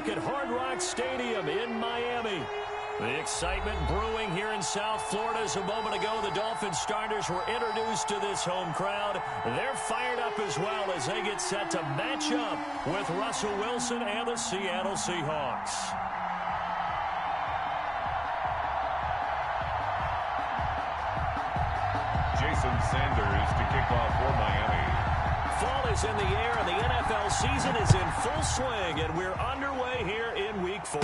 look at Hardknocks Stadium in Miami. The excitement brewing here in South Florida. As a moment ago, the Dolphins starters were introduced to this home crowd. They're fired up as well as they get set to match up with Russell Wilson and the Seattle Seahawks. Jason Sanders to kick off for Miami. Fall is in the air and the NFL season is in full swing, and we're underway here in Week 4.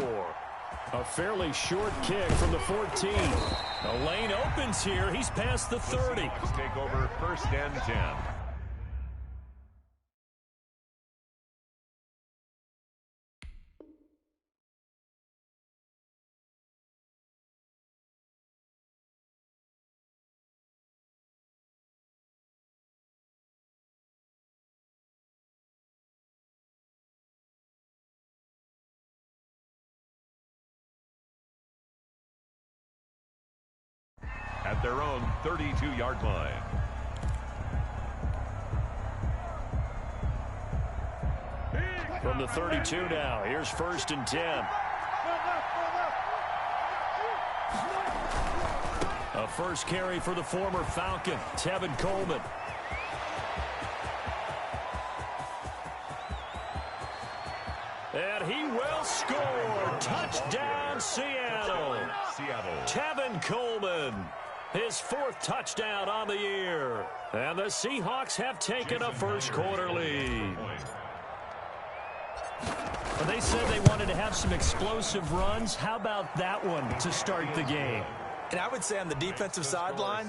A fairly short kick from the 14. The lane opens here. He's past the 30. Take over 1st and 10. At their own 32-yard line. From the 32 now, here's 1st and 10. A first carry for the former Falcon, Tevin Coleman. And he will score. Touchdown, Seattle. Tevin Coleman. His 4th touchdown on the year. And the Seahawks have taken a first-quarter lead. Well, they said they wanted to have some explosive runs. How about that one to start the game? And I would say on the defensive sideline,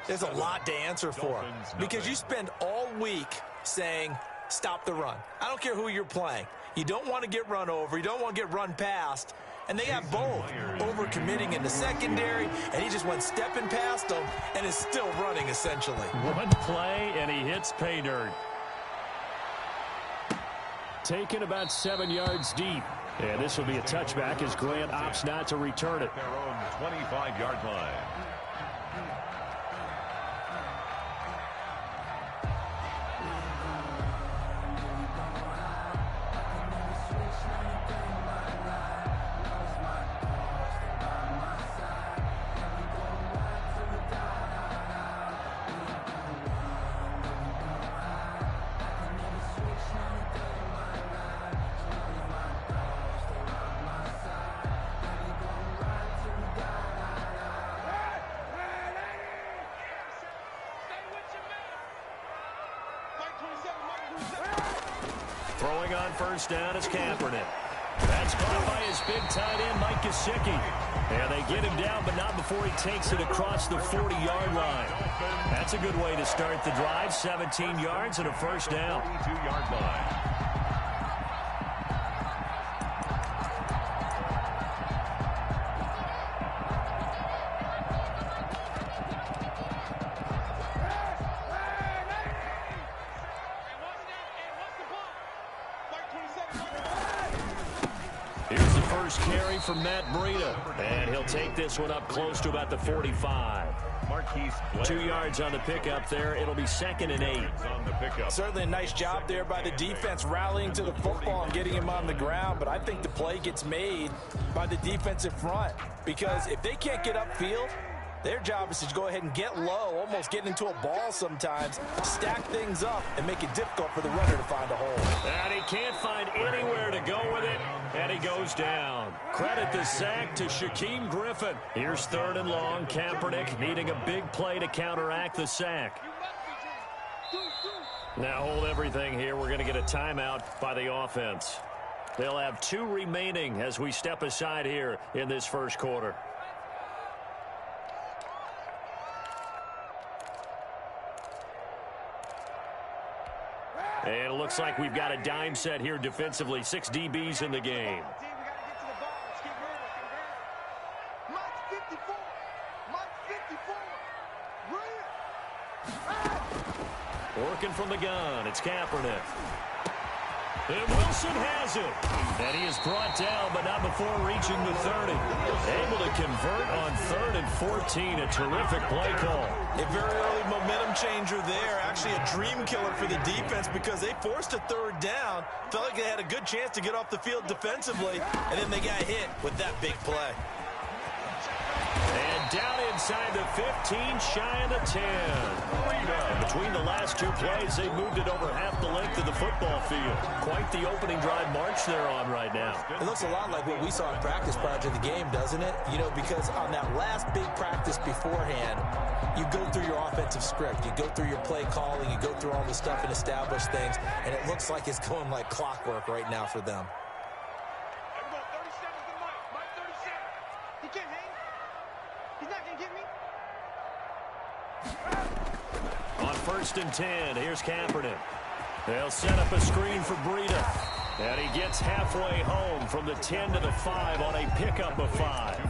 there's a lot to answer for. Because you spend all week saying, stop the run. I don't care who you're playing. You don't want to get run over. You don't want to get run past. And they have both over-committing in the secondary, and he just went stepping past them and is still running, essentially. One play, and he hits pay dirt. Taken about 7 yards deep. And this will be a touchback as Grant opts not to return it. Their own 25-yard line. Throwing on 1st down is Kaepernick. That's caught by his big tight end, Mike Gesicki. And they get him down, but not before he takes it across the 40-yard line. That's a good way to start the drive. 17 yards and a 1st down. 42-yard line. Here's the first carry from Matt Breida. And he'll take this one up close to about the 45. 2 yards on the pickup there. It'll be 2nd and 8. Certainly a nice job there by the defense rallying to the football and getting him on the ground. But I think the play gets made by the defensive front. Because if they can't get upfield, their job is to go ahead and get low, almost get into a ball sometimes, stack things up, and make it difficult for the runner to find a hole. And he can't find anywhere to go with it, and he goes down. Credit the sack to Shaquem Griffin. Here's 3rd and long. Kaepernick needing a big play to counteract the sack. Now hold everything here. We're going to get a timeout by the offense. They'll have 2 remaining as we step aside here in this first quarter. And it looks like we've got a dime set here defensively. 6 DBs in the game. Working from the gun, it's Kaepernick. And Wilson has it. And he is brought down, but not before reaching the 30. Able to convert on 3rd and 14. A terrific play call. A very early momentum changer there. Actually a dream killer for the defense because they forced a 3rd down. Felt like they had a good chance to get off the field defensively. And then they got hit with that big play. And down inside the 15, shy of the 10. And between the last 2 plays, they moved it over half the length of the football field. Quite the opening drive march they're on right now. It looks a lot like what we saw in practice prior to the game, doesn't it? You know, because on that last big practice beforehand, you go through your offensive script. You go through your play calling. You go through all the stuff and establish things. And it looks like it's going like clockwork right now for them. On 1st and 10, here's Kaepernick. They'll set up a screen for Breida. And he gets halfway home from the 10 to the 5 on a pickup of 5.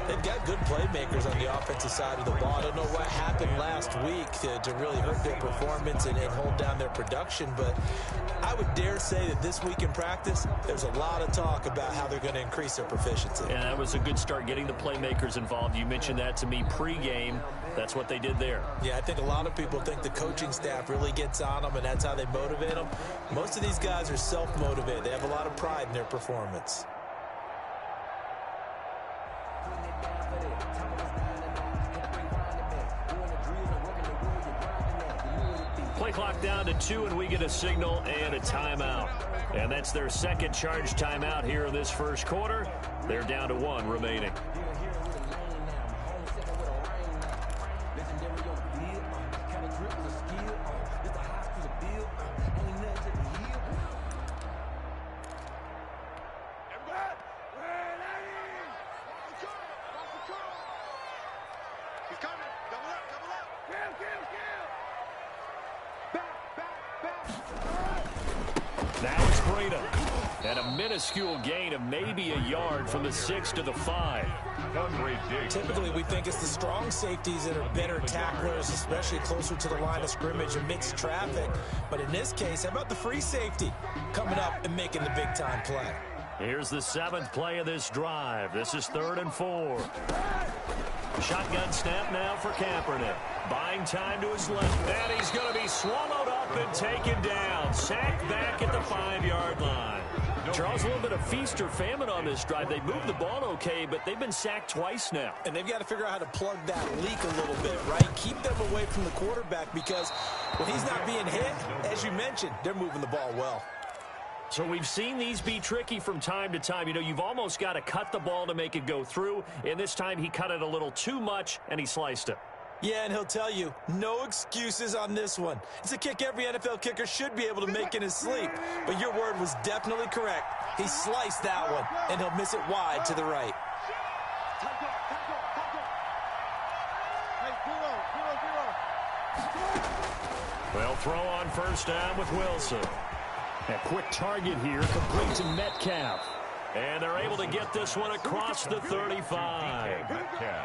They've got good playmakers on the offensive side of the ball. I don't know what happened last week to really hurt their performance and hold down their production, but I would dare say that this week in practice, there's a lot of talk about how they're going to increase their proficiency. Yeah, that was a good start getting the playmakers involved. You mentioned that to me pregame. That's what they did there. Yeah, I think a lot of people think the coaching staff really gets on them, and that's how they motivate them. Most of these guys are self-motivated. They have a lot of pride in their performance. Play clock down to 2, and we get a signal and a timeout. And that's their second charge timeout here in this first quarter. They're down to 1 remaining. Now it's Breida. And a minuscule gain of maybe a yard from the 6 to the 5. Typically, we think it's the strong safeties that are better tacklers, especially closer to the line of scrimmage amidst traffic. But in this case, how about the free safety coming up and making the big-time play? Here's the 7th play of this drive. This is 3rd and 4. Shotgun snap now for Kaepernick. Buying time to his left. And he's going to be swallowed up and taken down. Sacked back at the 5-yard line. Charles, a little bit of feast or famine on this drive. They moved the ball okay, but they've been sacked twice now. And they've got to figure out how to plug that leak a little bit, right? Keep them away from the quarterback because when he's not being hit, as you mentioned, they're moving the ball well. So we've seen these be tricky from time to time. You know, you've almost got to cut the ball to make it go through. And this time he cut it a little too much, and he sliced it. Yeah, and he'll tell you, no excuses on this one. It's a kick every NFL kicker should be able to make in his sleep. But your word was definitely correct. He sliced that one, and he'll miss it wide to the right. Well, throw on 1st down with Wilson. A quick target here, complete to Metcalf. And they're able to get this one across the 35.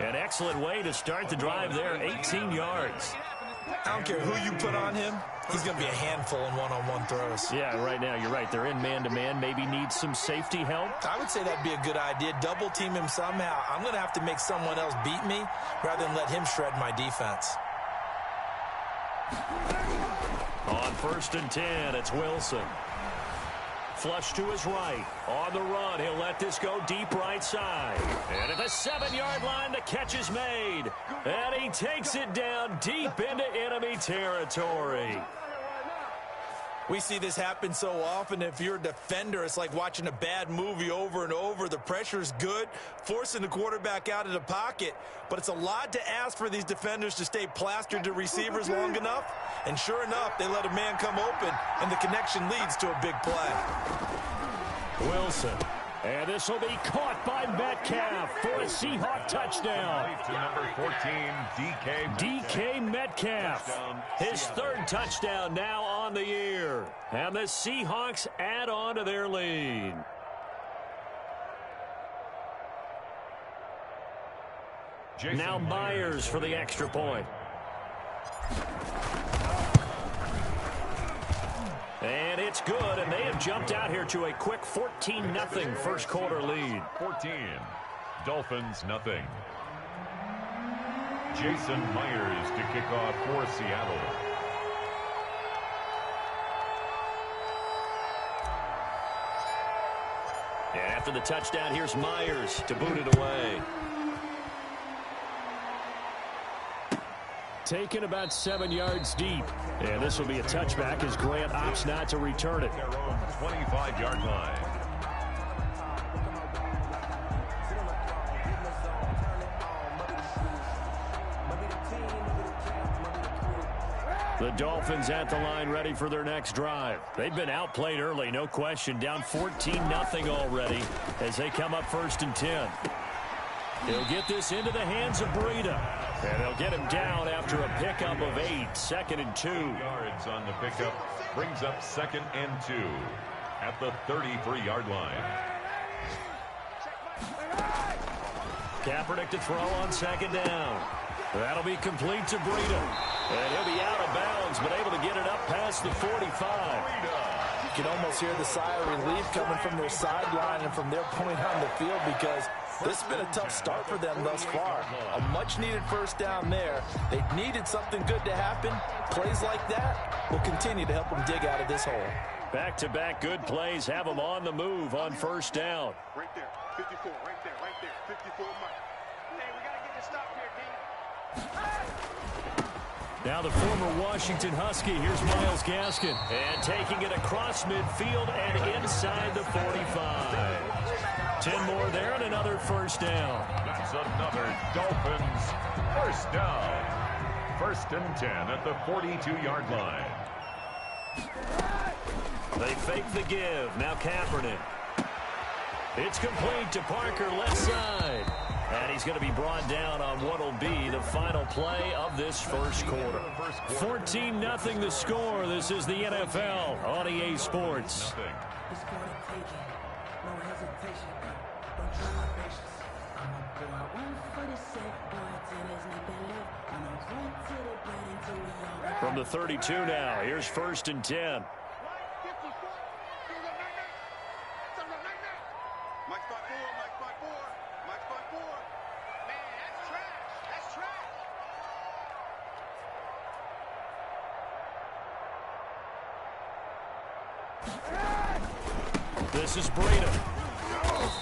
An excellent way to start the drive there, 18 yards. I don't care who you put on him. He's going to be a handful in one-on-one throws. Yeah, right now, you're right. They're in man-to-man. Maybe needs some safety help. I would say that'd be a good idea. Double team him somehow. I'm going to have to make someone else beat me rather than let him shred my defense. On 1st and 10, it's Wilson. Flush to his right. On the run, he'll let this go deep right side. And at the 7-yard line, the catch is made. And he takes it down deep into enemy territory. We see this happen so often. If you're a defender, it's like watching a bad movie over and over. The pressure is good, forcing the quarterback out of the pocket. But it's a lot to ask for these defenders to stay plastered to receivers long enough. And sure enough, they let a man come open, and the connection leads to a big play. Wilson. And this will be caught by Metcalf for a Seahawk touchdown. To number 14, DK Metcalf. His 3rd touchdown now on the year. And the Seahawks add on to their lead. Now Myers for the extra point. And it's good, and they have jumped out here to a quick 14-0 first quarter lead. 14. Dolphins nothing. Jason Myers to kick off for Seattle. And after the touchdown, here's Myers to boot it away. Taken about 7 yards deep. And this will be a touchback as Grant opts not to return it. Their own 25-yard line. The Dolphins at the line ready for their next drive. They've been outplayed early, no question. Down 14-0 already as they come up 1st and 10. He'll get this into the hands of Breida. And they'll get him down after a pickup of 8. 2nd and 2. Yards on the pickup brings up 2nd and 2 at the 33-yard line. Kaepernick to throw on 2nd down. That'll be complete to Breida. And he'll be out of bounds, but able to get it up past the 45. You can almost hear the sigh of relief coming from their sideline and from their point on the field, because this has been a tough start for them thus far. A much-needed first down there. They needed something good to happen. Plays like that will continue to help them dig out of this hole. Back-to-back good plays have them on the move on 1st down. Right there, 54, right there, 54, Mike. Hey, we got to get this stop here, D. Now the former Washington Husky. Here's Myles Gaskin. And taking it across midfield and inside the 45. 10 more there and another first down. That's another Dolphins first down. 1st and 10 at the 42-yard line. They fake the give. Now Kaepernick. It's complete to Parker, left side. And he's going to be brought down on what will be the final play of this first quarter. 14-0 the score. This is the NFL on EA Sports. From the 32 now, here's 1st and 10. This is Breida.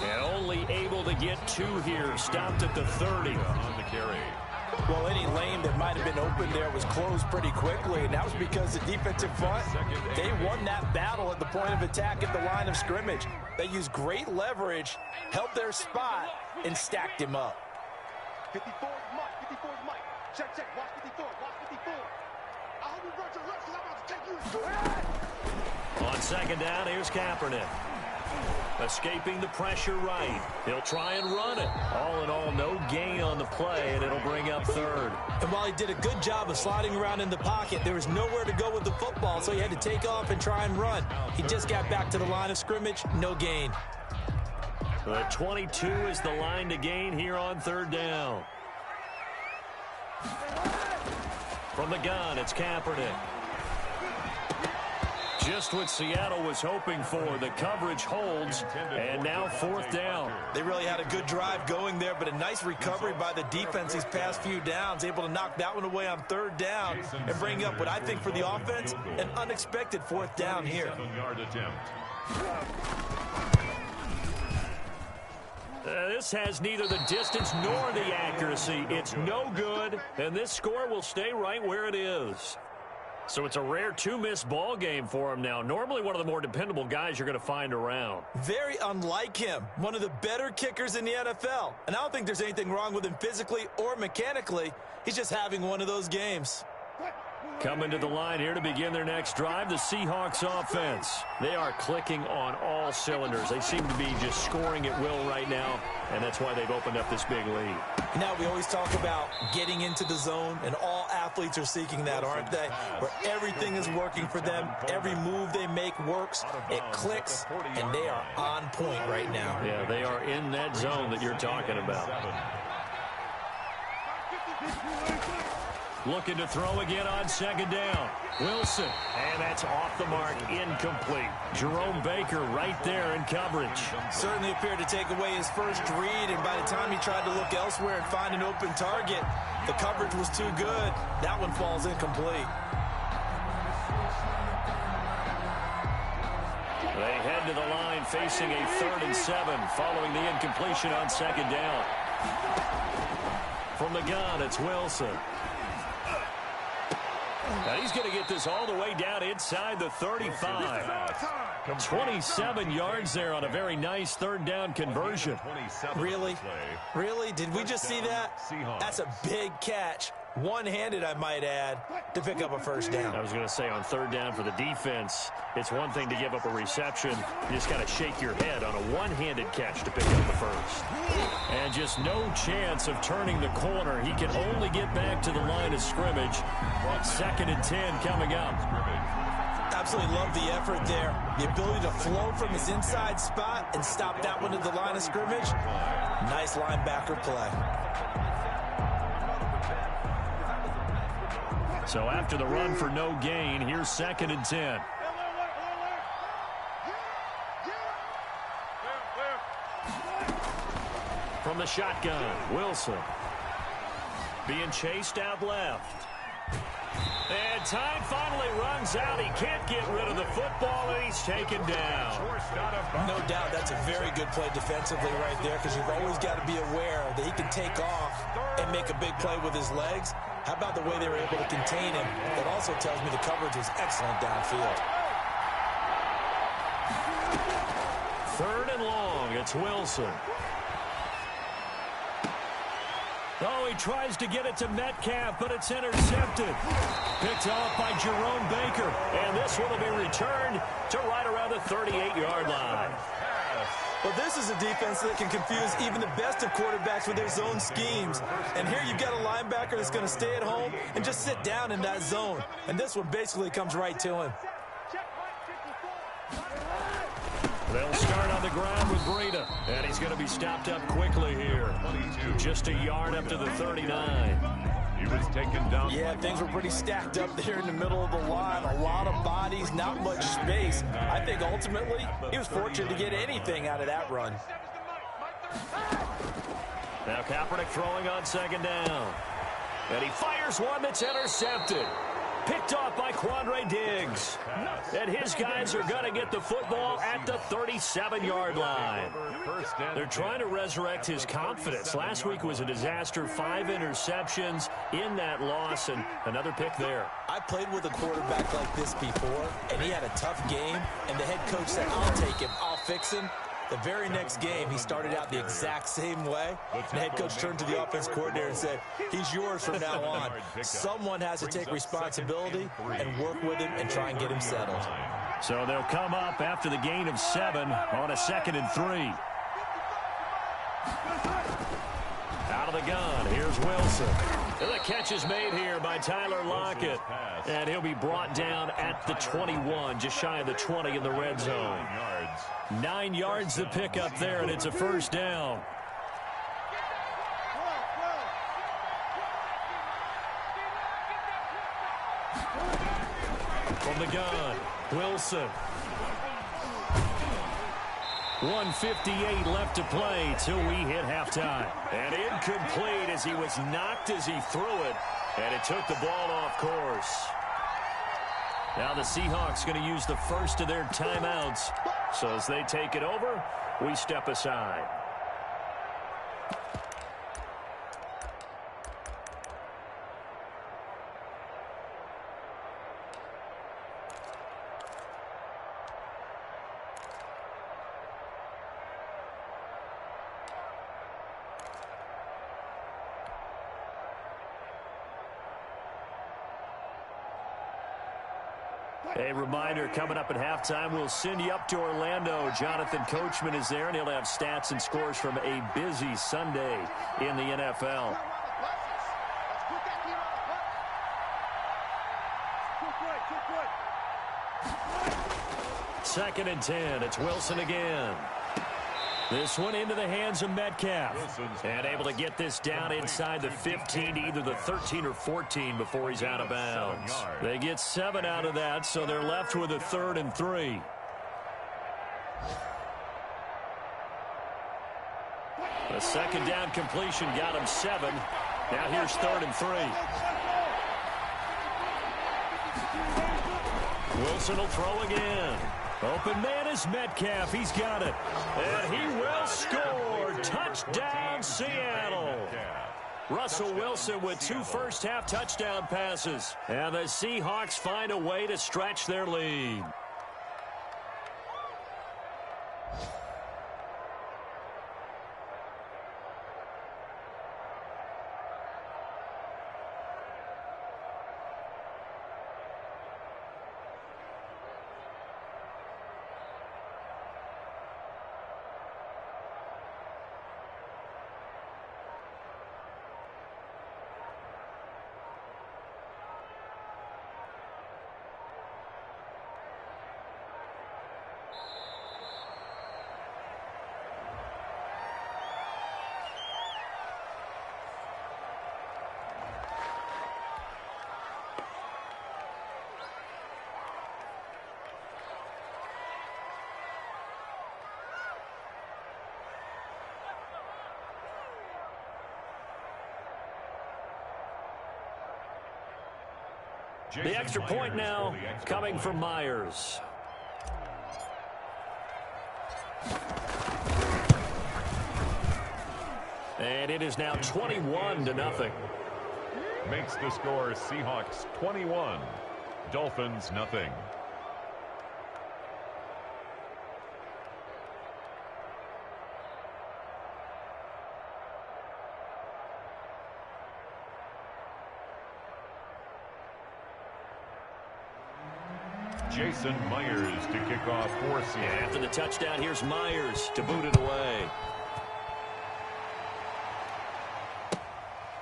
And only able to get 2 here. Stopped at the 30. On the carry. Well, any lane that might have been open there was closed pretty quickly, and that was because the defensive front, they won that battle at the point of attack at the line of scrimmage. They used great leverage, helped their spot, and stacked him up. 54 is Mike, 54 is Mike. Check, watch 54, watch 54. I hope you run your left, because I'm about to take you. On 2nd down, here's Kaepernick. Escaping the pressure right. He'll try and run it. All in all, no gain on the play, and it'll bring up 3rd. And while he did a good job of sliding around in the pocket, there was nowhere to go with the football, so he had to take off and try and run. He just got back to the line of scrimmage, no gain. The 22 is the line to gain here on 3rd down. From the gun, it's Kaepernick. Just what Seattle was hoping for. The coverage holds, and now 4th down. They really had a good drive going there, but a nice recovery by the defense these past few downs, able to knock that one away on 3rd down and bring up what I think for the offense, an unexpected 4th down here. 7-yard attempt. This has neither the distance nor the accuracy. It's no good, and this score will stay right where it is. So it's a rare 2-miss ball game for him now. Normally one of the more dependable guys you're going to find around. Very unlike him. One of the better kickers in the NFL. And I don't think there's anything wrong with him physically or mechanically. He's just having one of those games. Coming to the line here to begin their next drive, the Seahawks offense. They are clicking on all cylinders. They seem to be just scoring at will right now, and that's why they've opened up this big lead. Now, we always talk about getting into the zone, and all athletes are seeking that, aren't they? Where everything is working for them. Every move they make works. It clicks, and they are on point right now. Yeah, they are in that zone that you're talking about. Looking to throw again on second down. Wilson, and that's off the mark, incomplete. Jerome Baker right there in coverage. Certainly appeared to take away his first read, and by the time he tried to look elsewhere and find an open target, the coverage was too good. That one falls incomplete. They head to the line facing a 3rd and 7 following the incompletion on second down. From the gun, it's Wilson. Now he's going to get this all the way down inside the 35. 27 yards there on a very nice 3rd down conversion. Really? Really? Did we just see that? That's a big catch. One-handed, I might add, to pick up a first down. I was going to say on 3rd down for the defense, it's one thing to give up a reception. You just got to shake your head on a one-handed catch to pick up the first. And just no chance of turning the corner. He can only get back to the line of scrimmage. 2nd and 10 coming up. Absolutely love the effort there. The ability to flow from his inside spot and stop that one at the line of scrimmage. Nice linebacker play. So after the run for no gain, here's 2nd and 10. From the shotgun, Wilson. Being chased out left. And time finally runs out. He can't get rid of the football, and he's taken down. No doubt that's a very good play defensively right there, because you've always got to be aware that he can take off and make a big play with his legs. How about the way they were able to contain him? That also tells me the coverage was excellent downfield. 3rd and long, it's Wilson. Oh, he tries to get it to Metcalf, but it's intercepted. Picked off by Jerome Baker. And this one will be returned to right around the 38-yard line. Well, this is a defense that can confuse even the best of quarterbacks with their zone schemes. And here you've got a linebacker that's going to stay at home and just sit down in that zone. And this one basically comes right to him. They'll start on the ground with Breida. And he's going to be stopped up quickly here. Just a yard up to the 39. He was taken down. Yeah, things were pretty stacked up there in the middle of the line. A lot of bodies, not much space. I think ultimately he was fortunate to get anything out of that run. Now Kaepernick throwing on 2nd down. And he fires one that's intercepted. Picked off by Quandre Diggs. And his guys are going to get the football at the 37-yard line. They're trying to resurrect his confidence. Last week was a disaster. 5 interceptions in that loss, and another pick there. I played with a quarterback like this before, and he had a tough game, and the head coach said, I'll take him, I'll fix him. The very next game, he started out the exact same way. The head coach turned to the offense coordinator and said, he's yours from now on. Someone has to take responsibility and work with him and try and get him settled. So they'll come up after the gain of 7 on a 2nd and 3. Out of the gun, here's Wilson. And the catch is made here by Tyler Lockett. And he'll be brought down at the 21, just shy of the 20 in the red zone. 9 yards to pick up there, and it's a first down. From the gun, Wilson. 1:58 left to play till we hit halftime. And incomplete as he was knocked as he threw it. And it took the ball off course. Now the Seahawks going to use the first of their timeouts. So as they take it over, we step aside. A reminder, coming up at halftime, we'll send you up to Orlando. Jonathan Coachman is there, and he'll have stats and scores from a busy Sunday in the NFL. 2nd and 10. It's Wilson again. This one into the hands of Metcalf. And able to get this down inside the 15, either the 13 or 14 before he's out of bounds. They get 7 out of that, so they're left with a 3rd and 3. The second down completion got him 7. Now here's 3rd and 3. Wilson will throw again. Open man is Metcalf. He's got it. And he will score. Touchdown, Seattle. Russell Wilson with 2 first-half touchdown passes. And the Seahawks find a way to stretch their lead. The extra point now coming from Myers. And it is now 21-0. Makes the score Seahawks 21, Dolphins nothing. Jason Myers to kick off for Seattle. After the touchdown, here's Myers to boot it away.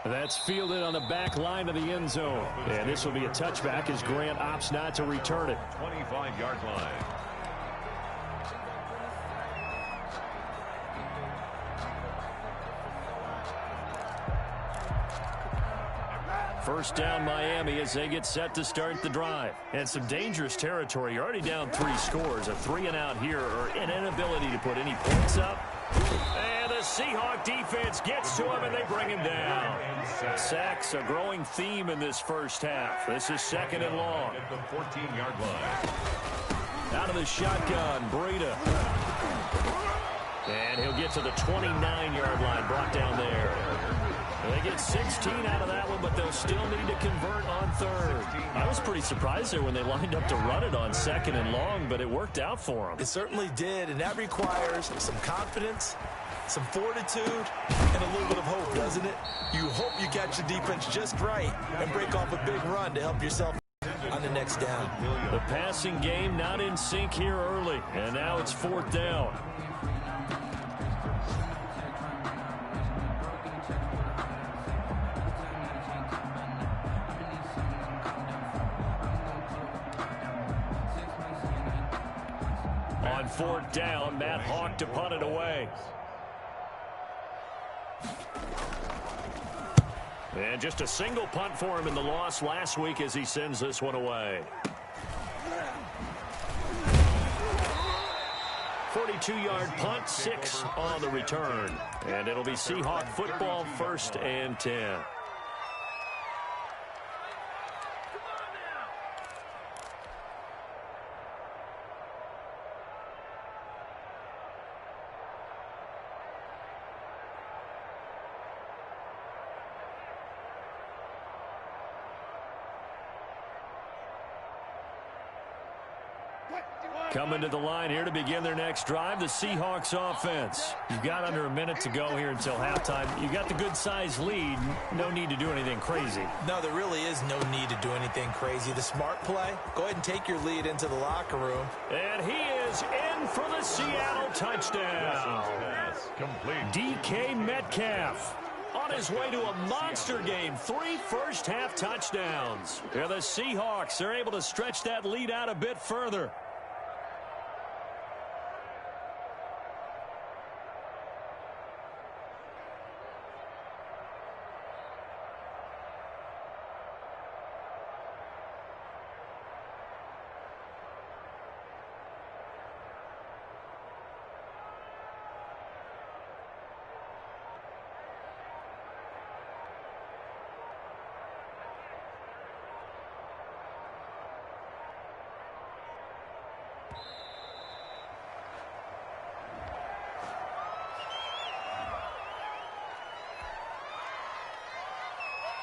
That's fielded on the back line of the end zone. And this will be a touchback as Grant opts not to return it. 25-yard line. First down Miami as they get set to start the drive. And some dangerous territory. You're already down 3 scores. A 3-and-out here or an inability to put any points up. And the Seahawk defense gets to him and they bring him down. Sacks a growing theme in this first half. This is 2nd and long. At the 14-yard line. Out of the shotgun, Breida. And he'll get to the 29-yard line, brought down there. They get 16 out of that one, but they'll still need to convert on 3rd. I was pretty surprised there when they lined up to run it on 2nd and long, but it worked out for them. It certainly did, and that requires some confidence, some fortitude, and a little bit of hope, doesn't it? You hope you catch the defense just right and break off a big run to help yourself on the next down. The passing game not in sync here early, and now it's 4th down. On 4th down, Matt Hawk to punt it away. And just a single punt for him in the loss last week as he sends this one away. 42-yard punt, 6 on the return. And it'll be Seahawk football, 1st and 10. Coming to the line here to begin their next drive, the Seahawks offense. You've got under a minute to go here until halftime. You got the good-sized lead. No need to do anything crazy. No, there really is no need to do anything crazy. The smart play, go ahead and take your lead into the locker room. And he is in for the Seattle touchdown. Complete. DK Metcalf on his way to a monster game. 3 first-half touchdowns. Yeah, the Seahawks are able to stretch that lead out a bit further.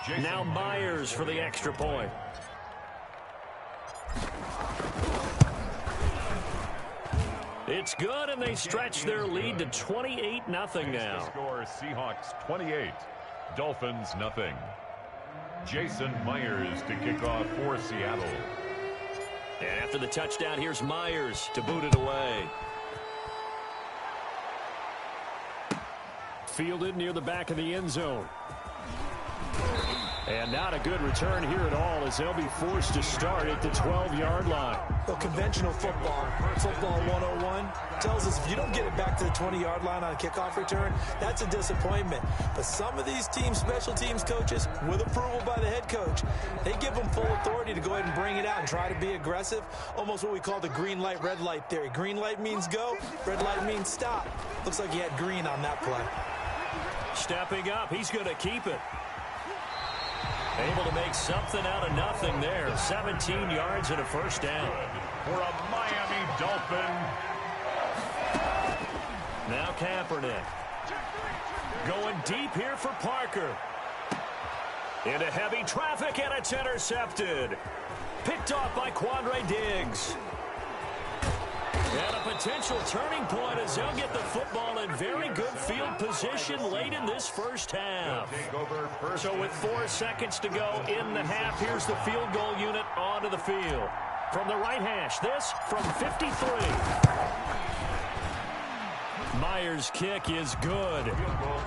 Now Myers for the extra point. It's good, and they stretch their lead to 28-0 now. Score Seahawks 28, Dolphins nothing. Jason Myers to kick off for Seattle. And after the touchdown, here's Myers to boot it away. Fielded near the back of the end zone. And not a good return here at all, as they'll be forced to start at the 12-yard line. Well, conventional football 101, tells us if you don't get it back to the 20-yard line on a kickoff return, that's a disappointment. But some of these teams, special teams coaches, with approval by the head coach, they give them full authority to go ahead and bring it out and try to be aggressive. Almost what we call the green light, red light theory. Green light means go, red light means stop. Looks like he had green on that play. Stepping up, he's going to keep it. Able to make something out of nothing there. 17 yards and a first down. For a Miami Dolphin. Now Kaepernick. Going deep here for Parker. Into heavy traffic, and it's intercepted. Picked off by Quandre Diggs. And a potential turning point as they'll get the football in very good field position late in this first half. So with 4 seconds to go in the half, here's the field goal unit onto the field. From the right hash, this from 53. Myers' kick is good.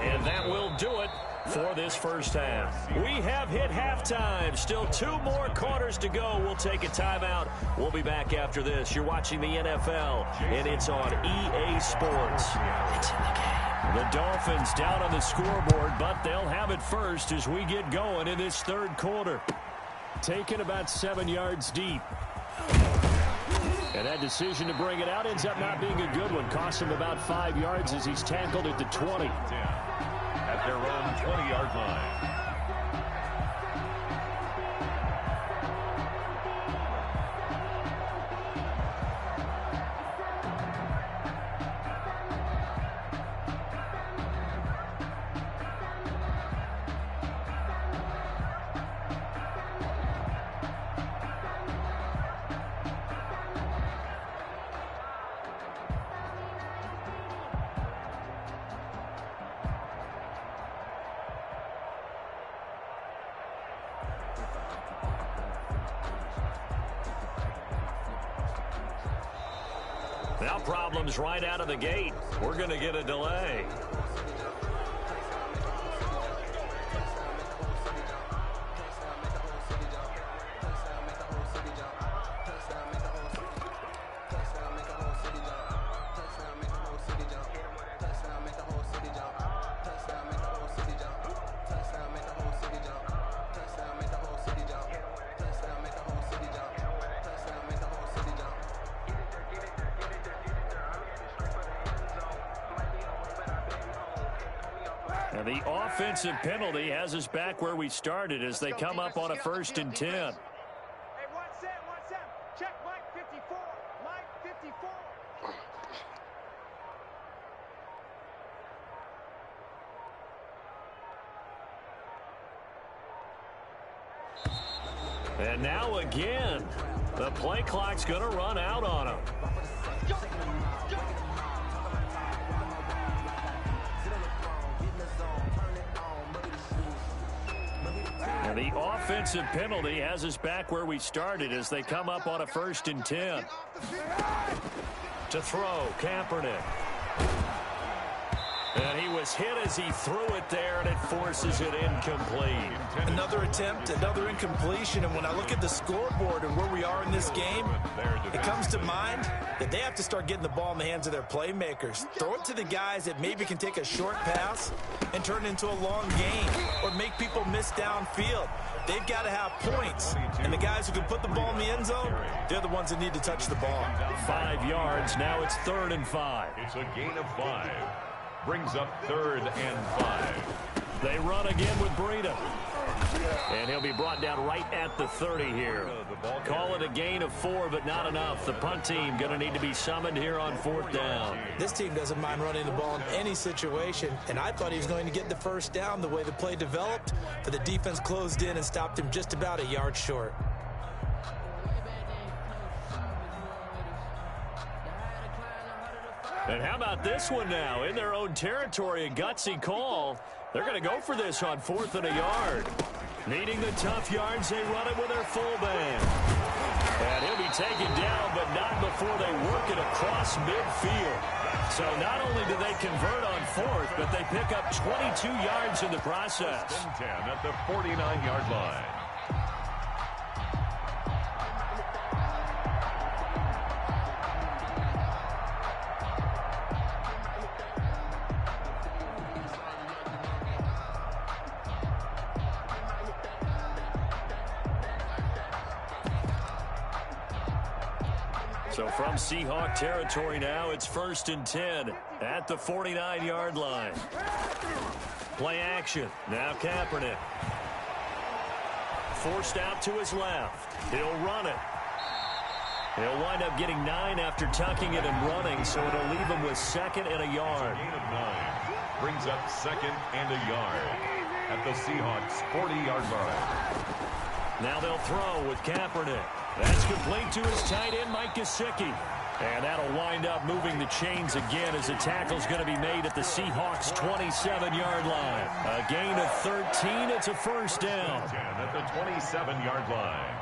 And that will do it for this first half. We have hit halftime. Still 2 more quarters to go. We'll take a timeout. We'll be back after this. You're watching the NFL, and it's on EA Sports. It's in the game. The Dolphins down on the scoreboard, but they'll have it first as we get going in this third quarter. Taken about 7 yards deep. And that decision to bring it out ends up not being a good one. Cost him about 5 yards as he's tackled at the 20. At their own 20-yard line. Now problems right out of the gate. We're going to get a delay. And the offensive penalty has us back where we started as they come up on a 1st and 10. Hey, one Sam. Check Mike 54. Mike 54. And now again, the play clock's going to run out on him. And the offensive penalty has us back where we started as they come up on a 1st and 10. To throw, Kaepernick. And he was hit as he threw it there, and it forces it incomplete. Another attempt, another incompletion, and when I look at the scoreboard and where we are in this game, it comes to mind that they have to start getting the ball in the hands of their playmakers. Throw it to the guys that maybe can take a short pass and turn it into a long gain or make people miss downfield. They've got to have points, and the guys who can put the ball in the end zone, they're the ones that need to touch the ball. 5 yards, now it's 3rd and 5. It's a gain of 5. Brings up 3rd and 5. They run again with Breida. And he'll be brought down right at the 30 here. Call it a gain of 4, but not enough. The punt team going to need to be summoned here on 4th down. This team doesn't mind running the ball in any situation, and I thought he was going to get the first down the way the play developed, but the defense closed in and stopped him just about a yard short. And how about this one now? In their own territory, a gutsy call. They're going to go for this on 4th and a yard. Needing the tough yards, they run it with their full band. And he'll be taken down, but not before they work it across midfield. So not only do they convert on 4th, but they pick up 22 yards in the process. 10 at the 49-yard line. So from Seahawk territory now, it's 1st and 10 at the 49-yard line. Play action. Now Kaepernick. Forced out to his left. He'll run it. He'll wind up getting 9 after tucking it and running, so it'll leave him with 2nd and a yard. Gain of 9 brings up 2nd and a yard at the Seahawks 40-yard line. Now they'll throw with Kaepernick. That's complete to his tight end, Mike Gesicki. And that'll wind up moving the chains again as the tackle's going to be made at the Seahawks' 27-yard line. A gain of 13. It's a first down. 10 at the 27-yard line.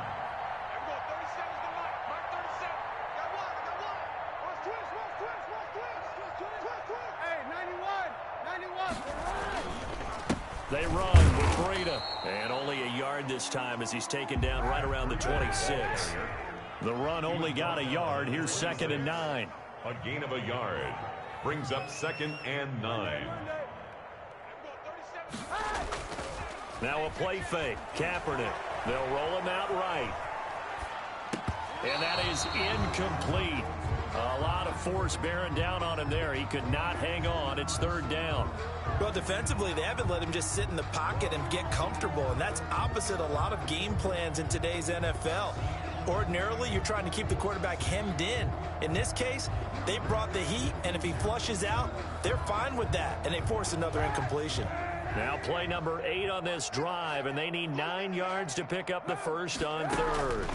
They run with Breida. And only a yard this time as he's taken down right around the 26. The run only got a yard. Here's 2nd and 9. A gain of a yard brings up 2nd and 9. Now a play fake. Kaepernick. They'll roll him out right. And that is incomplete. A lot of force bearing down on him there. He could not hang on. It's 3rd down. Well, defensively, they haven't let him just sit in the pocket and get comfortable, and that's opposite a lot of game plans in today's NFL. Ordinarily, you're trying to keep the quarterback hemmed in. In this case, they brought the heat, and if he flushes out, they're fine with that, and they force another incompletion. Now play number 8 on this drive, and they need 9 yards to pick up the first on 3rd.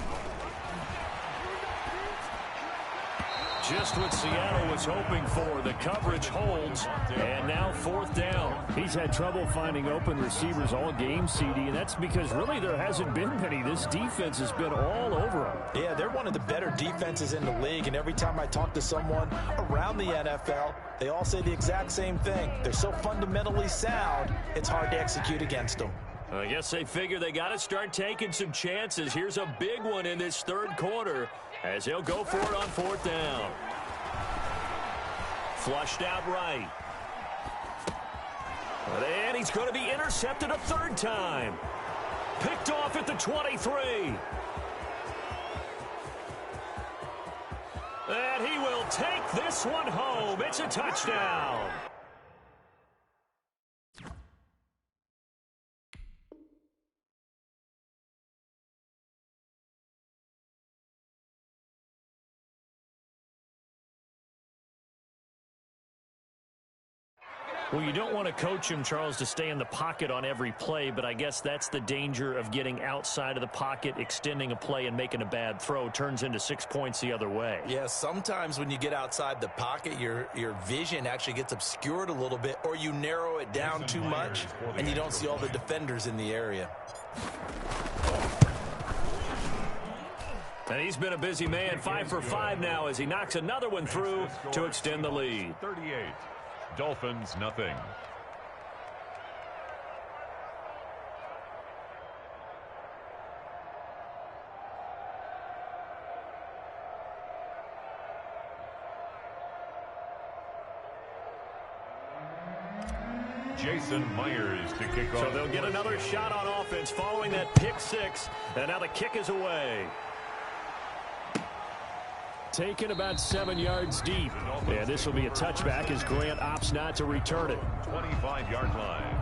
Just what Seattle was hoping for. The coverage holds, and now 4th down. He's had trouble finding open receivers all game, CD, and that's because really there hasn't been many. This defense has been all over him. Yeah, they're one of the better defenses in the league, and every time I talk to someone around the NFL, they all say the exact same thing. They're so fundamentally sound, it's hard to execute against them. I guess they figure they got to start taking some chances. Here's a big one in this 3rd quarter as he'll go for it on 4th down. Flushed out right. And he's going to be intercepted a 3rd time. Picked off at the 23. And he will take this one home. It's a touchdown. Well, you don't want to coach him, Charles, to stay in the pocket on every play, but I guess that's the danger of getting outside of the pocket, extending a play, and making a bad throw. Turns into 6 points the other way. Yeah, sometimes when you get outside the pocket, your vision actually gets obscured a little bit, or you narrow it down too much, and you don't see all the defenders in the area. And he's been a busy man, 5 for 5 now as he knocks another one through to extend the lead. 38. Dolphins, nothing. Jason Myers to kick off. So they'll get another shot on offense following that pick 6. And now the kick is away. Taken about 7 yards deep. And this will be a touchback as Grant opts not to return it. 25-yard line.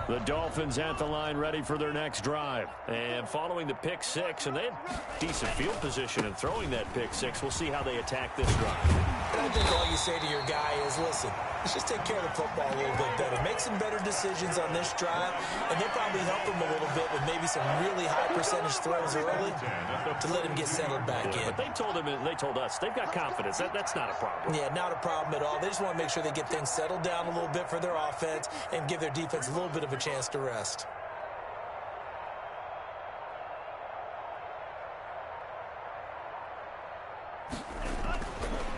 The Dolphins at the line ready for their next drive. And following the pick six, and they had decent field position in throwing that pick six. We'll see how they attack this drive. And I think all you say to your guy is, listen, let's just take care of the football a little bit better. Make some better decisions on this drive, and they'll probably help him a little bit with maybe some really high percentage throws early to let him get settled back in. But they told us they've got confidence. That's not a problem. Yeah, not a problem at all. They just want to make sure they get things settled down a little bit for their offense and give their defense a little bit of a chance to rest.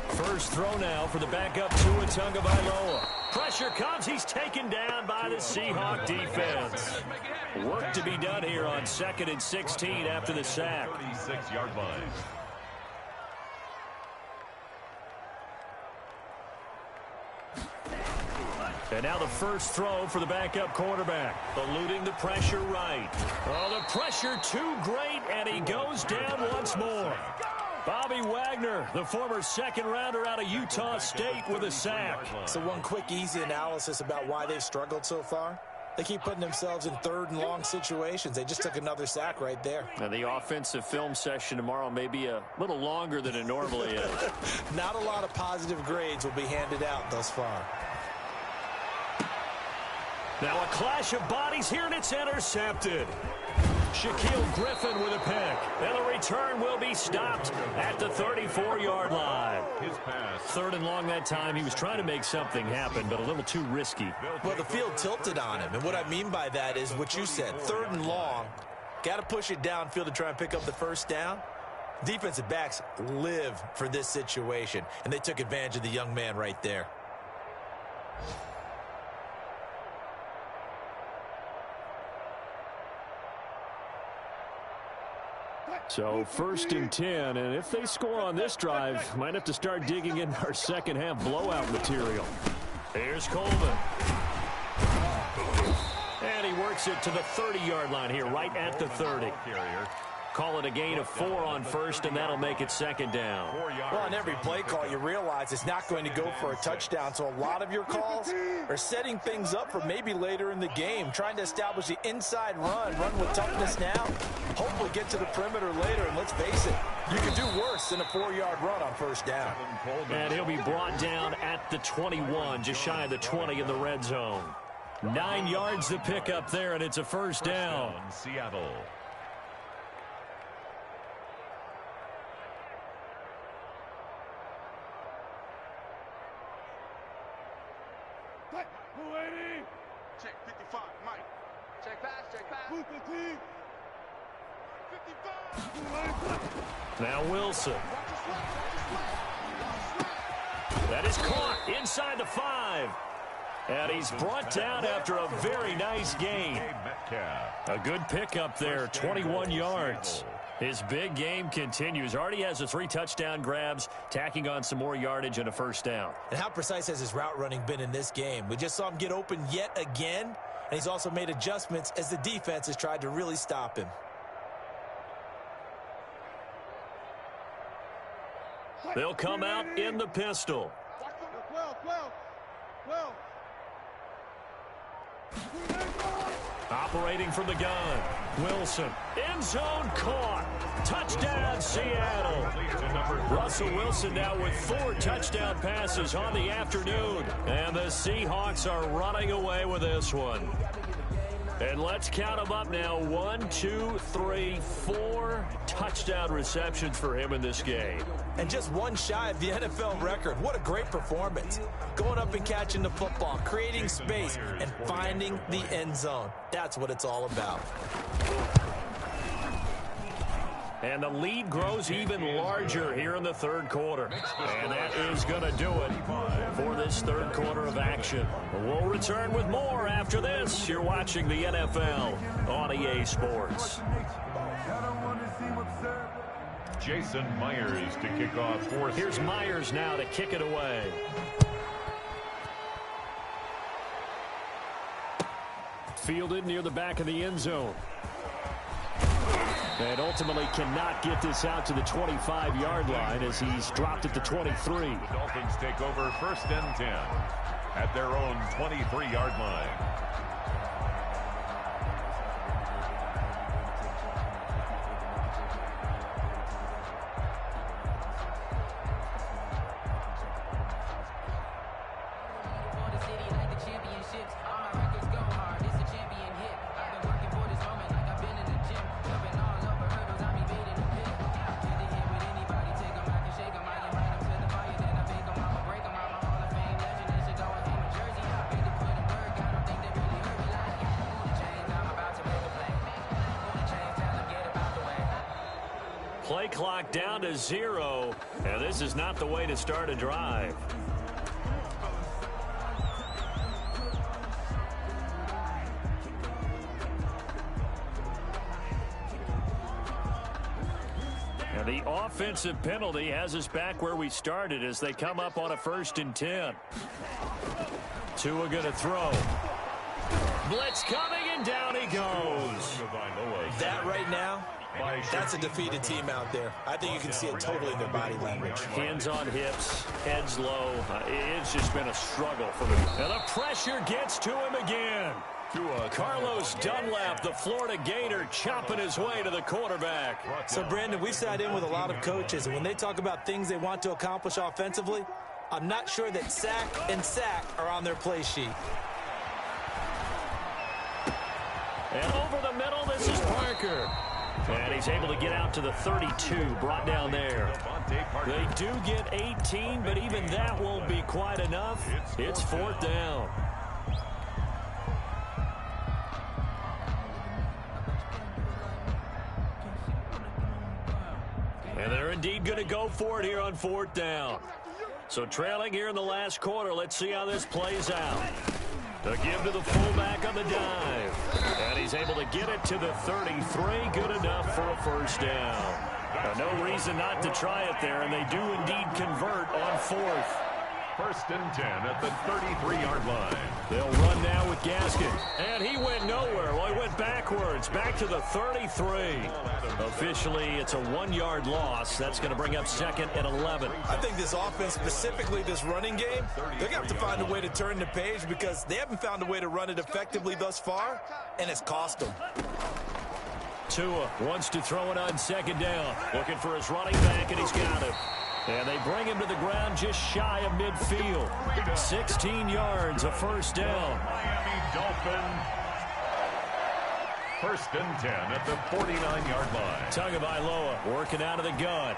First throw now for the backup Tua Tagovailoa. Pressure comes. He's taken down by the Seahawk defense. Work to be done here on 2nd and 16 after the sack. 36-yard line. And now the first throw for the backup quarterback. Eluding the pressure right. Oh, the pressure too great, and he goes down once more. Bobby Wagner, the former second-rounder out of Utah State, with a sack. So one quick, easy analysis about why they've struggled so far. They keep putting themselves in 3rd and long situations. They just took another sack right there. Now the offensive film session tomorrow may be a little longer than it normally is. Not a lot of positive grades will be handed out thus far. Now a clash of bodies here, and it's intercepted. Shaquille Griffin with a pick. And the return will be stopped at the 34-yard line. His pass. 3rd and long that time. He was trying to make something happen, but a little too risky. Well, the field tilted on him, and what I mean by that is what you said. 3rd and long. Got to push it downfield to try and pick up the first down. Defensive backs live for this situation, and they took advantage of the young man right there. So 1st and 10, and if they score on this drive, might have to start digging in our second half blowout material. Here's Coleman. And he works it to the 30-yard line here, right at the 30. Call it a gain of 4 on 1st, and that'll make it 2nd down. Well, on every play call, you realize it's not going to go for a touchdown, so a lot of your calls are setting things up for maybe later in the game, trying to establish the inside run with toughness now, hopefully get to the perimeter later, and let's face it, you can do worse than a 4-yard run on 1st down. And he'll be brought down at the 21, just shy of the 20 in the red zone. 9 yards to pick up there, and it's a 1st down. Seattle. Check 55, Mike. Check pass, check pass. 55. Now Wilson. That is caught inside the 5. And he's brought down after a very nice gain. A good pickup there, 21 yards. His big game continues. Already has the 3 touchdown grabs, tacking on some more yardage and a 1st down. And how precise has his route running been in this game? We just saw him get open yet again, and he's also made adjustments as the defense has tried to really stop him. They'll come out in the pistol. 12. Operating from the gun. Wilson. End zone caught. Touchdown, Seattle. Russell Wilson now with 4 touchdown passes on the afternoon. And the Seahawks are running away with this one. And let's count them up now. 1, 2, 3, 4 touchdown receptions for him in this game. And just one shy of the NFL record. What a great performance. Going up and catching the football, creating space, and finding the end zone. That's what it's all about. And the lead grows even larger here in the 3rd quarter. And that is going to do it for this 3rd quarter of action. We'll return with more after this. You're watching the NFL on EA Sports. Jason Myers to kick off for Here's Myers now to kick it away. Fielded near the back of the end zone. And ultimately cannot get this out to the 25-yard line as he's dropped at the 23. The Dolphins take over 1st and 10 at their own 23-yard line. Play clock down to 0, and this is not the way to start a drive. And the offensive penalty has us back where we started as they come up on a 1st and 10. Tua going to throw. Blitz coming, and down he goes. That right now, that's a defeated team out there. I think you can see it totally in their body language. Hands on hips, heads low. It's just been a struggle for them. And the pressure gets to him again. Carlos Dunlap, the Florida Gator, chopping his way to the quarterback. So, Brandon, we sat in with a lot of coaches, and when they talk about things they want to accomplish offensively, I'm not sure that sack and sack are on their play sheet. And over the middle, this is Parker. And he's able to get out to the 32, brought down there. They do get 18, but even that won't be quite enough. It's 4th down. And they're indeed going to go for it here on 4th down. So trailing here in the last quarter, let's see how this plays out. To give to the fullback on the dive. And he's able to get it to the 33. Good enough for a 1st down. No reason not to try it there, and they do indeed convert on 4th. 1st and 10 at the 33-yard line. They'll run now with Gaskin. And he went nowhere. Well, he went backwards. Back to the 33. Officially, it's a 1-yard loss. That's going to bring up 2nd and 11. I think this offense, specifically this running game, they're going to have to find a way to turn the page because they haven't found a way to run it effectively thus far, and it's cost them. Tua wants to throw it on 2nd down. Looking for his running back, and he's got it. And they bring him to the ground just shy of midfield. 16 yards, a 1st down. Miami Dolphins. 1st and 10 at the 49-yard line. Tagovailoa working out of the gun.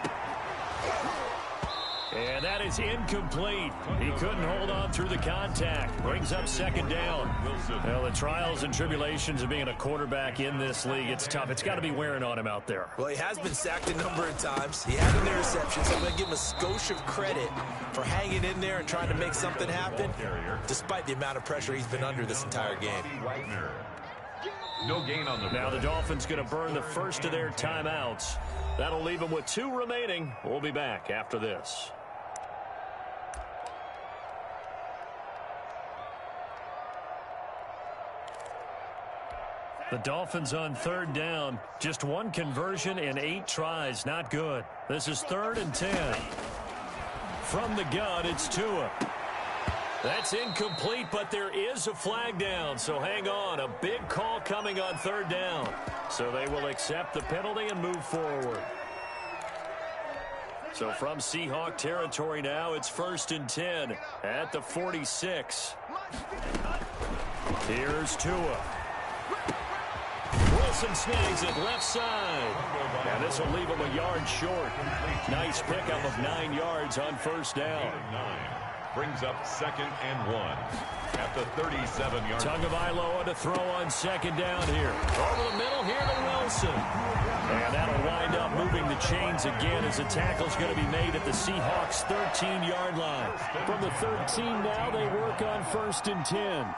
And that is incomplete. He couldn't hold on through the contact. Brings up 2nd down. Well, the trials and tribulations of being a quarterback in this league, it's tough. It's got to be wearing on him out there. Well, he has been sacked a number of times. He had an interception, so I'm going to give him a skosh of credit for hanging in there and trying to make something happen, despite the amount of pressure he's been under this entire game. No gain on the Now the Dolphins going to burn the first of their timeouts. That'll leave them with 2 remaining. We'll be back after this. The Dolphins on 3rd down. Just 1 conversion in 8 tries. Not good. This is 3rd and 10. From the gun, it's Tua. That's incomplete, but there is a flag down, so hang on. A big call coming on 3rd down. So they will accept the penalty and move forward. So from Seahawk territory now, it's 1st and 10 at the 46. Here's Tua. Wilson snags it left side. And this will leave him a yard short. Nice pickup of 9 yards on 1st down. Brings up 2nd and 1 at the 37-yard. Tagovailoa to throw on 2nd down here. Over the middle here to Wilson. And that'll wind up moving the chains again as the tackle's going to be made at the Seahawks' 13-yard line. From the 13 now, they work on 1st and 10.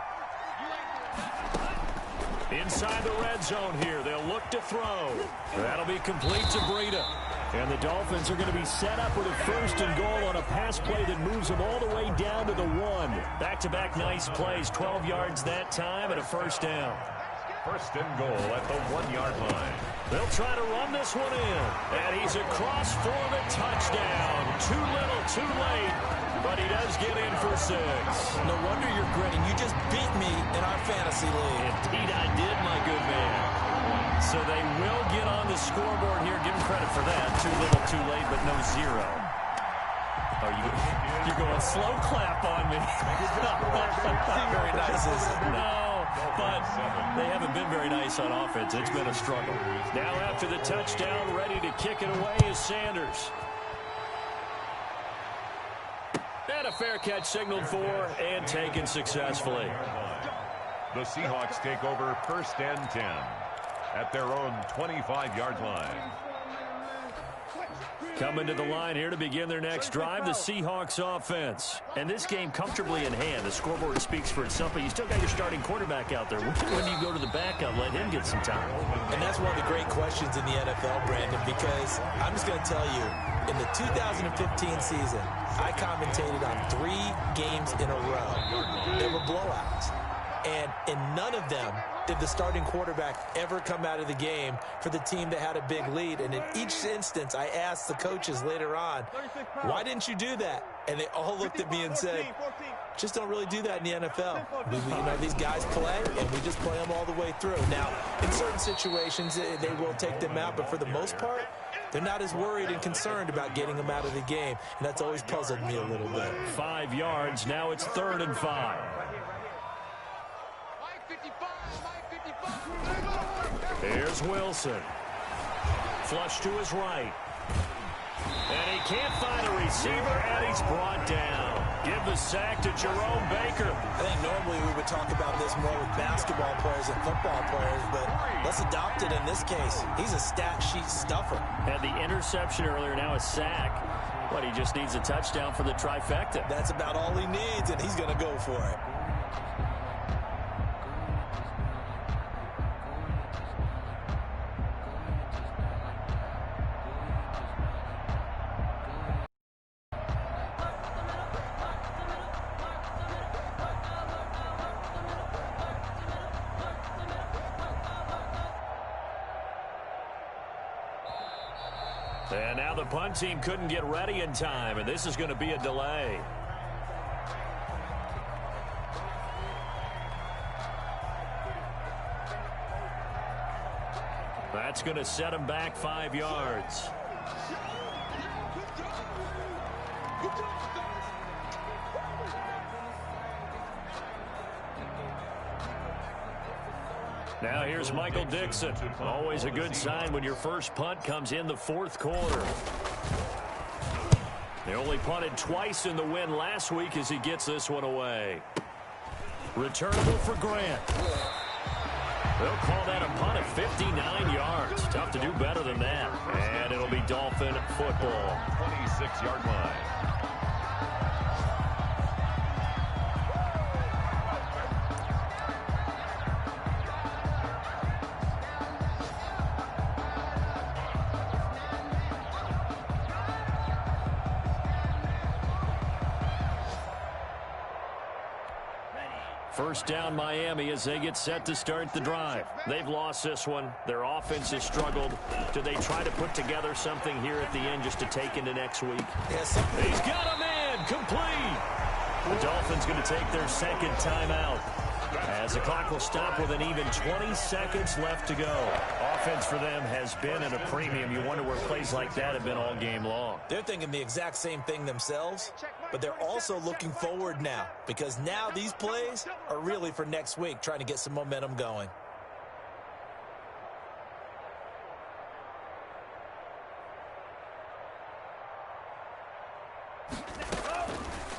Inside the red zone here, they'll look to throw. That'll be complete to Breida. And the Dolphins are going to be set up with a 1st and goal on a pass play that moves them all the way down to the 1. Back-to-back nice plays, 12 yards that time and a 1st down. 1st and goal at the 1-yard line. They'll try to run this one in. And he's across for the touchdown. Too little, too late. But he does get in for 6. No wonder you're grinning. You just beat me in our fantasy league. Indeed I did, my good man. So they will get on the scoreboard here. Give him credit for that. Too little, too late, but no 0. Oh, you're going slow clap on me. Very nice, isn't it? No, but they haven't been very nice on offense. It's been a struggle. Now after the touchdown, ready to kick it away is Sanders. And a fair catch signaled for and taken successfully. The Seahawks take over 1st and 10 at their own 25-yard line. Coming to the line here to begin their next drive, the Seahawks offense. And this game comfortably in hand. The scoreboard speaks for itself, but you still got your starting quarterback out there. When do you go to the backup, let him get some time? And that's one of the great questions in the NFL, Brandon, because I'm just going to tell you, in the 2015 season, I commentated on 3 games in a row. They were blowouts. And in none of them did the starting quarterback ever come out of the game for the team that had a big lead. And in each instance, I asked the coaches later on, why didn't you do that? And they all looked at me and said, just don't really do that in the NFL. These guys play, and we just play them all the way through. Now, in certain situations, they will take them out, but for the most part, they're not as worried and concerned about getting them out of the game. And that's always puzzled me a little bit. 5 yards. Now it's 3rd and 5. Here's Wilson. Flush to his right. And he can't find a receiver, and he's brought down. Give the sack to Jerome Baker. I think normally we would talk about this more with basketball players and football players, but let's adopt it in this case. He's a stat sheet stuffer. Had the interception earlier, now a sack. But he just needs a touchdown for the trifecta. That's about all he needs, and he's going to go for it. And now the punt team couldn't get ready in time, and this is going to be a delay. That's going to set him back 5 yards. Now here's Michael Dixon. Always a good sign when your first punt comes in the 4th quarter. They only punted twice in the win last week as he gets this one away. Returnable for Grant. They'll call that a punt of 59 yards. Tough to do better than that. And it'll be Dolphin football. 26-yard line. First down Miami as they get set to start the drive. They've lost this one. Their offense has struggled. Do they try to put together something here at the end just to take into next week? Yes. He's got him in. Complete. The Dolphins going to take their 2nd timeout as the clock will stop with an even 20 seconds left to go. Offense for them has been at a premium. You wonder where plays like that have been all game long. They're thinking the exact same thing themselves, but they're also looking forward now because now these plays are really for next week, trying to get some momentum going.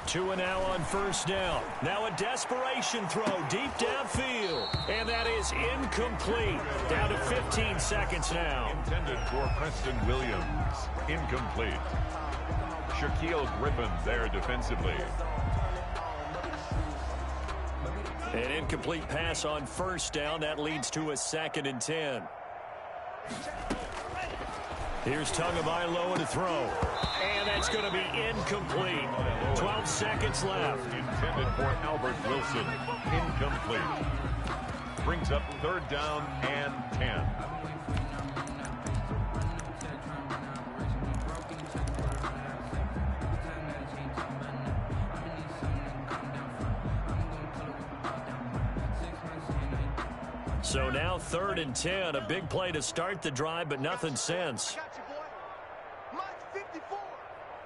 Two and now on first down. Now a desperation throw deep downfield. And that is incomplete. Down to 15 seconds now. Intended for Preston Williams. Incomplete. Shaquille Griffin there defensively. An incomplete pass on first down. That leads to a 2nd and 10. Here's Tagovailoa to throw. And that's going to be incomplete. 12 seconds left. Intended for Albert Wilson. Incomplete. Brings up 3rd down and 10. So now 3rd and 10. A big play to start the drive, but nothing since. Got you, boy. Mike 54.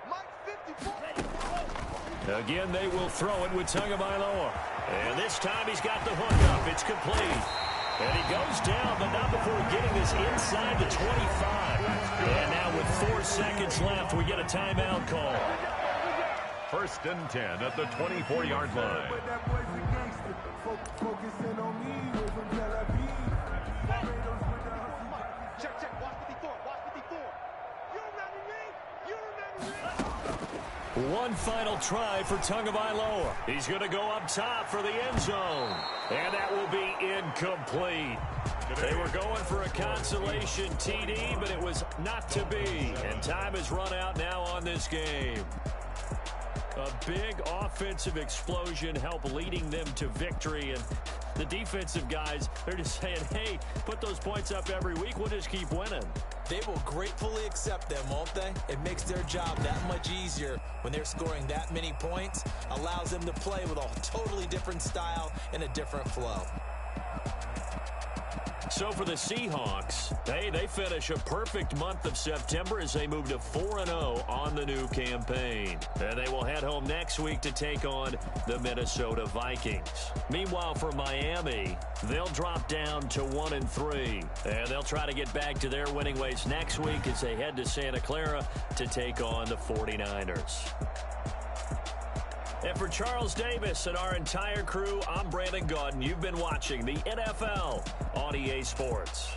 Mike 54. Again, they will throw it with Tagovailoa. And this time he's got the hook up. It's complete. And he goes down, but not before getting this inside the 25. And now with 4 seconds left, we get a timeout call. 1st and 10 at the 24-yard line. Check, check. Watch 54. Watch 54. You remember me? You remember me? One final try for Tagovailoa. He's going to go up top for the end zone. And that will be incomplete. They were going for a consolation TD, but it was not to be. And time has run out now on this game. A big offensive explosion helped leading them to victory. And the defensive guys, they're just saying, hey, put those points up every week. We'll just keep winning. They will gratefully accept them, won't they? It makes their job that much easier when they're scoring that many points. Allows them to play with a totally different style and a different flow. So for the Seahawks, they finish a perfect month of September as they move to 4-0 on the new campaign. And they will head home next week to take on the Minnesota Vikings. Meanwhile, for Miami, they'll drop down to 1-3. And they'll try to get back to their winning ways next week as they head to Santa Clara to take on the 49ers. And for Charles Davis and our entire crew, I'm Brandon Gaudin. You've been watching the NFL on EA Sports.